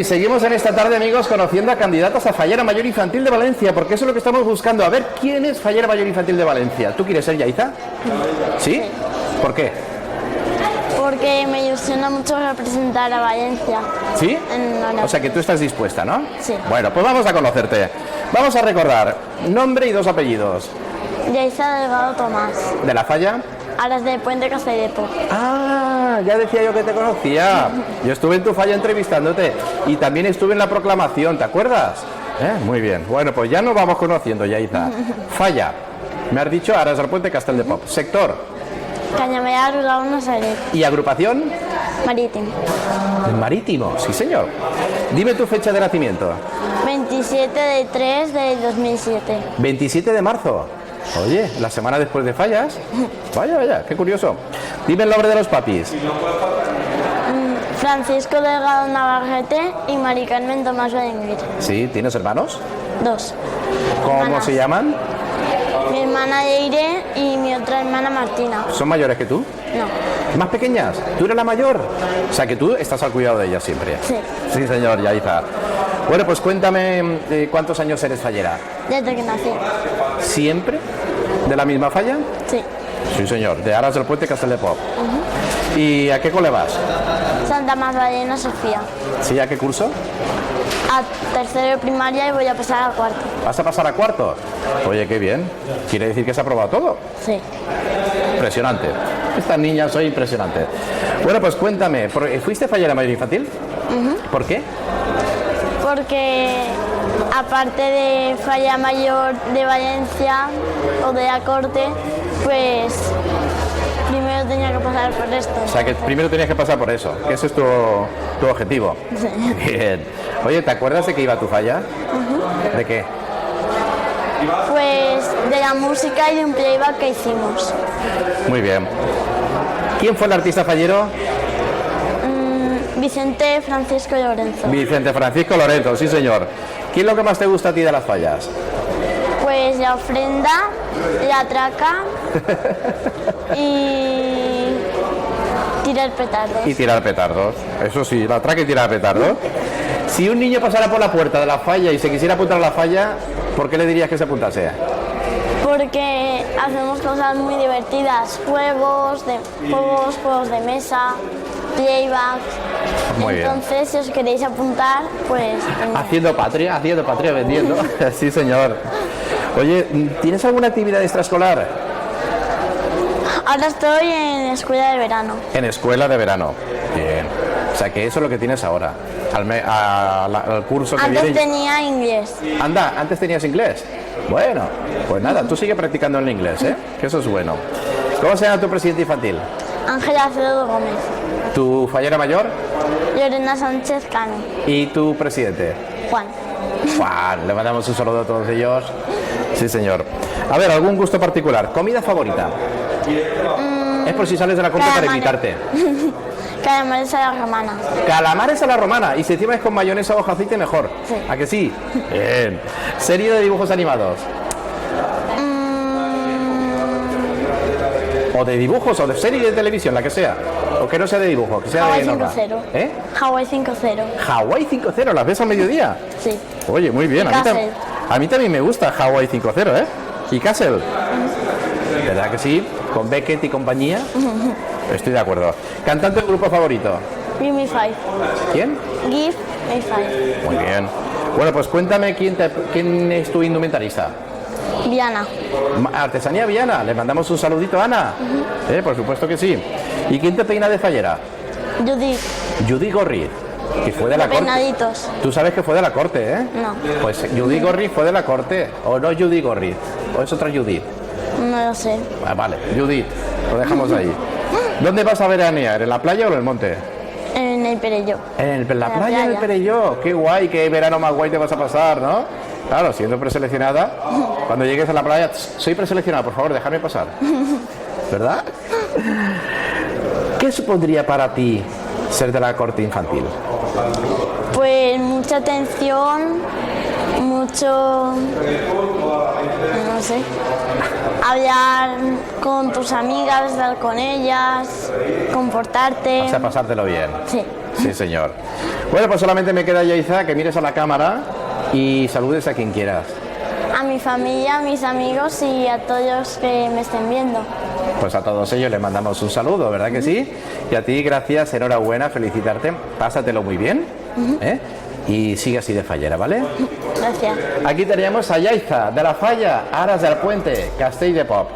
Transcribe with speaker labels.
Speaker 1: Y seguimos en esta tarde, amigos, conociendo a candidatas a Fallera Mayor Infantil de Valencia, porque eso es lo que estamos buscando. A ver, ¿quién es Fallera Mayor Infantil de Valencia? ¿Tú quieres ser Yaiza? ¿Sí? ¿Por qué?
Speaker 2: Porque me ilusiona mucho representar a Valencia.
Speaker 1: ¿Sí?
Speaker 2: No.
Speaker 1: O sea que tú estás dispuesta, ¿no?
Speaker 2: Sí.
Speaker 1: Bueno, pues vamos a conocerte. Vamos a recordar nombre y 2 apellidos.
Speaker 2: Yaiza Delgado Tomás.
Speaker 1: ¿De la Falla?
Speaker 2: Aras de Puente Castellepo.
Speaker 1: Ah, ya decía yo que te conocía. Yo estuve en tu Falla entrevistándote y también estuve en la proclamación, ¿te acuerdas? Muy bien. Bueno, pues ya nos vamos conociendo, Yaiza. Falla. Me has dicho Aras del Puente Castellepo. Sector.
Speaker 2: Cañameral, Rural, Nazaret.
Speaker 1: ¿Y agrupación?
Speaker 2: Marítimo.
Speaker 1: El Marítimo, sí señor. Dime tu fecha de nacimiento.
Speaker 2: 27 de 3 de 2007.
Speaker 1: 27 de marzo. Oye, la semana después de Fallas. Vaya, vaya, qué curioso. Dime el nombre de los papis.
Speaker 2: Francisco Delgado Navarrete y Mari Carmen Tomás Berenguer.
Speaker 1: Sí, ¿tienes hermanos?
Speaker 2: 2.
Speaker 1: ¿Cómo
Speaker 2: Hermanas.
Speaker 1: se llaman?
Speaker 2: Mi hermana Leire y mi otra hermana Martina.
Speaker 1: ¿Son mayores que tú?
Speaker 2: No.
Speaker 1: ¿Más pequeñas? ¿Tú eres la mayor? O sea que tú estás al cuidado de ellas siempre.
Speaker 2: Sí.
Speaker 1: Sí, señor, Yaiza. Bueno, pues cuéntame cuántos años eres fallera.
Speaker 2: Desde que nací.
Speaker 1: ¿Siempre? ¿De la misma falla?
Speaker 2: Sí.
Speaker 1: Sí, señor, de Aras del Puente Castellepo. ¿Y a qué cole vas?
Speaker 2: Santa Magdalena Sofía.
Speaker 1: ¿Sí, a qué curso?
Speaker 2: A tercero de primaria y voy a pasar a cuarto.
Speaker 1: ¿Vas a pasar a cuarto? Oye, qué bien. ¿Quiere decir que se ha aprobado todo?
Speaker 2: Sí.
Speaker 1: Impresionante. Estas niñas son impresionantes. Bueno, pues cuéntame, ¿fuiste fallera mayor infantil? ¿Por qué?
Speaker 2: Porque aparte de Falla Mayor de Valencia o de la Corte, pues primero tenía que pasar por esto.
Speaker 1: O sea, que primero tenías que pasar por eso, que ese es tu objetivo.
Speaker 2: Sí.
Speaker 1: Bien. Oye, ¿te acuerdas de qué iba tu falla? ¿De qué?
Speaker 2: Pues de la música y de un playback que hicimos.
Speaker 1: Muy bien. ¿Quién fue el artista fallero?
Speaker 2: Vicente Francisco Lorenzo.
Speaker 1: Vicente Francisco Lorenzo, sí señor. ¿Qué es lo que más te gusta a ti de las fallas?
Speaker 2: Pues la ofrenda, la traca y tirar petardos.
Speaker 1: Y tirar petardos. Eso sí, la traca y tirar petardos. Si un niño pasara por la puerta de la falla y se quisiera apuntar a la falla, ¿por qué le dirías que se apuntase?
Speaker 2: Porque hacemos cosas muy divertidas, juegos de mesa, playback.
Speaker 1: Muy bien.
Speaker 2: Entonces, si os queréis apuntar, pues...
Speaker 1: Haciendo patria, vendiendo. Sí, señor. Oye, ¿tienes alguna actividad extraescolar?
Speaker 2: Ahora estoy en escuela de verano.
Speaker 1: En escuela de verano. Bien. O sea, que eso es lo que tienes ahora. Al curso que
Speaker 2: Antes
Speaker 1: viene.
Speaker 2: tenía inglés.
Speaker 1: Anda, antes tenías inglés. Bueno, pues nada, tú sigue practicando el inglés, ¿eh? Que eso es bueno. ¿Cómo se llama tu presidente infantil?
Speaker 2: Ángela Acevedo Gómez.
Speaker 1: ¿Tu fallera mayor?
Speaker 2: Lorena Sánchez Cano.
Speaker 1: ¿Y tu presidente?
Speaker 2: Juan.
Speaker 1: Juan, le mandamos un saludo a todos ellos. Sí, señor. A ver, ¿algún gusto particular? ¿Comida favorita? Es por si sales de la compra para invitarte.
Speaker 2: Calamares a la romana.
Speaker 1: Calamares a la romana. Y si encima es con mayonesa o hoja aceite, mejor.
Speaker 2: Sí.
Speaker 1: ¿A que sí? Bien. ¿Serie de dibujos animados? O de dibujos, o de serie de televisión, la que sea. O que no sea de dibujos, que sea
Speaker 2: Hawaii
Speaker 1: de normal.
Speaker 2: 5-0.
Speaker 1: ¿Eh?
Speaker 2: Hawaii 5-0.
Speaker 1: Hawaii 5-0, ¿las ves a mediodía?
Speaker 2: Sí.
Speaker 1: Oye, muy bien.
Speaker 2: Y Castle.
Speaker 1: A mí también me gusta Hawaii 5-0, ¿eh? ¿Y Castle? ¿Verdad que sí? Con Beckett y compañía. Estoy de acuerdo. ¿Cantante o grupo favorito?
Speaker 2: Give me 5.
Speaker 1: ¿Quién?
Speaker 2: Give me 5.
Speaker 1: Muy bien. Bueno, pues cuéntame quién es tu indumentarista.
Speaker 2: Viana.
Speaker 1: Artesanía Viana. Le mandamos un saludito a Ana. Por supuesto que sí. ¿Y quién te peina de fallera?
Speaker 2: Judith.
Speaker 1: Judy Gorri, que fue de la corte.
Speaker 2: Peinaditos.
Speaker 1: Tú sabes que fue de la corte, ¿eh?
Speaker 2: No.
Speaker 1: Pues Judy Gorri fue de la corte. ¿O no Judy Gorri? ¿O es otra Judith?
Speaker 2: No lo sé.
Speaker 1: Ah, vale, Judith. Lo dejamos ahí. ¿Dónde vas a veranear? ¿En la playa o en el monte?
Speaker 2: En el Perelló.
Speaker 1: En la playa del Perelló. Qué guay, qué verano más guay te vas a pasar, ¿no? Claro, siendo preseleccionada, cuando llegues a la playa, soy preseleccionada, por favor, déjame pasar. ¿Verdad? ¿Qué supondría para ti ser de la corte infantil?
Speaker 2: Pues mucha atención, mucho... no sé. Hablar con tus amigas, estar con ellas, comportarte.
Speaker 1: Vas a pasártelo bien.
Speaker 2: Sí.
Speaker 1: Sí, señor. Bueno, pues solamente me queda, Yaiza, que mires a la cámara y saludes a quien quieras.
Speaker 2: A mi familia, a mis amigos y a todos los que me estén viendo.
Speaker 1: Pues a todos ellos les mandamos un saludo, ¿verdad que sí? Y a ti, gracias, enhorabuena, felicitarte, pásatelo muy bien, ¿eh? Y sigue así de fallera, ¿vale?
Speaker 2: Gracias.
Speaker 1: Aquí teníamos a Yaiza, de la Falla, Aras del Puente, Castell de Pop.